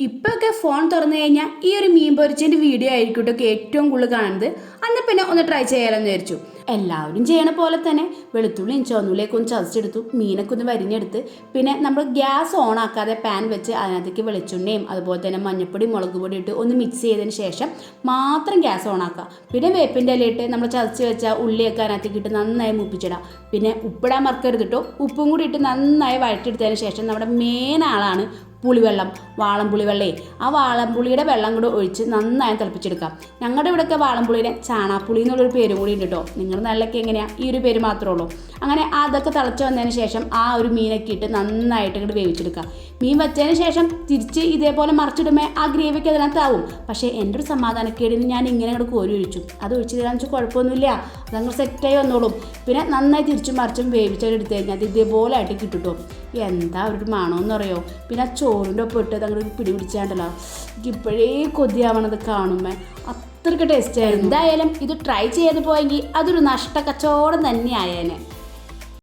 ഇപ്പൊക്കെ ഫോൺ തുറന്നു കഴിഞ്ഞാൽ ഈ ഒരു മീൻ പൊരിച്ചതിൻ്റെ വീഡിയോ ആയിരിക്കും കേട്ടോ ഏറ്റവും കൂടുതൽ കാണുന്നത്. അന്ന് പിന്നെ ഒന്ന് ട്രൈ ചെയ്യാമെന്ന് വിചാരിച്ചു. എല്ലാവരും ചെയ്യണ പോലെ തന്നെ വെളുത്തുള്ളിയും ചുവന്നുള്ളിയൊക്കെ ഒന്ന് ചതച്ചെടുത്തു, മീനൊക്കെ ഒന്ന് വരിഞ്ഞെടുത്ത്, പിന്നെ നമ്മൾ ഗ്യാസ് ഓൺ ആക്കാതെ പാൻ വെച്ച് അതിനകത്തേക്ക് വെളിച്ചെണ്ണയും അതുപോലെ തന്നെ മഞ്ഞൾപ്പൊടി മുളക് പൊടി ഇട്ട് ഒന്ന് മിക്സ് ചെയ്തതിന് ശേഷം മാത്രം ഗ്യാസ് ഓൺ ആക്കുക. പിന്നെ വേപ്പിൻ്റെ ഇലയിട്ട് നമ്മൾ ചതച്ച് വെച്ച ഉള്ളിയൊക്കെ അതിനകത്തേക്ക് ഇട്ട് നന്നായി മുപ്പിച്ചിടാം. പിന്നെ ഉപ്പിടാൻ മറക്കരുത് കേട്ടോ. ഉപ്പും കൂടി ഇട്ട് നന്നായി വഴറ്റിയെടുത്തതിന് ശേഷം നമ്മുടെ മെയിൻ ആളാണ് പുളിവെള്ളം, വാളംപുളി വെള്ളേ. ആ വാളംപുളിയുടെ വെള്ളം കൂടെ ഒഴിച്ച് നന്നായി തിളപ്പിച്ചെടുക്കാം. ഞങ്ങളുടെ ഇവിടെയൊക്കെ വാളംപുളിയുടെ ചാണാപ്പുളി എന്നുള്ളൊരു പേര് കൂടി ഉണ്ട് കേട്ടോ. നിങ്ങളുടെ നാട്ടിലൊക്കെ എങ്ങനെയാണ്? ഈ ഒരു പേര് മാത്രമേ ഉള്ളൂ. അങ്ങനെ അതൊക്കെ തിളച്ച് വന്നതിന് ശേഷം ആ ഒരു മീനൊക്കെ ഇട്ട് നന്നായിട്ട് ഇങ്ങോട്ട് വേവിച്ചെടുക്കാം. മീൻ വെച്ചതിന് ശേഷം തിരിച്ച് ഇതേപോലെ മറിച്ചിടുമ്പോൾ ആ ഗ്രേവിക്ക് അതിനകത്താവും. പക്ഷേ എൻ്റെ ഒരു സമാധാനക്കേടിന് ഞാൻ ഇങ്ങനെ അങ്ങോട്ട് കോരി ഒഴിച്ചു. അത് ഒഴിച്ച് തരാന്ന് വെച്ചാൽ കുഴപ്പമൊന്നുമില്ല, അതങ്ങനെ സെറ്റായി വന്നോളും. പിന്നെ നന്നായി തിരിച്ചും മറിച്ചും വേവിച്ചെടുത്ത് കഴിഞ്ഞാൽ അത് ഇതേപോലെ ആയിട്ട് കിട്ടും. എന്താ ഒരു മണമെന്ന് പറയോ. പിന്നെ ആ ചോറിൻ്റെ ഒപ്പം ഇട്ട് അങ്ങോട്ട് പിടി പിടിച്ചാണ്ടല്ലോ, എനിക്ക് ഇപ്പോഴേ കൊതിയാവണത് കാണുമ്പോൾ. അത്രയ്ക്ക് ടേസ്റ്റ് ആയിരുന്നു. എന്തായാലും ഇത് ട്രൈ ചെയ്ത് പോയെങ്കിൽ അതൊരു നഷ്ടക്കച്ചവടം തന്നെ ആയേനെ.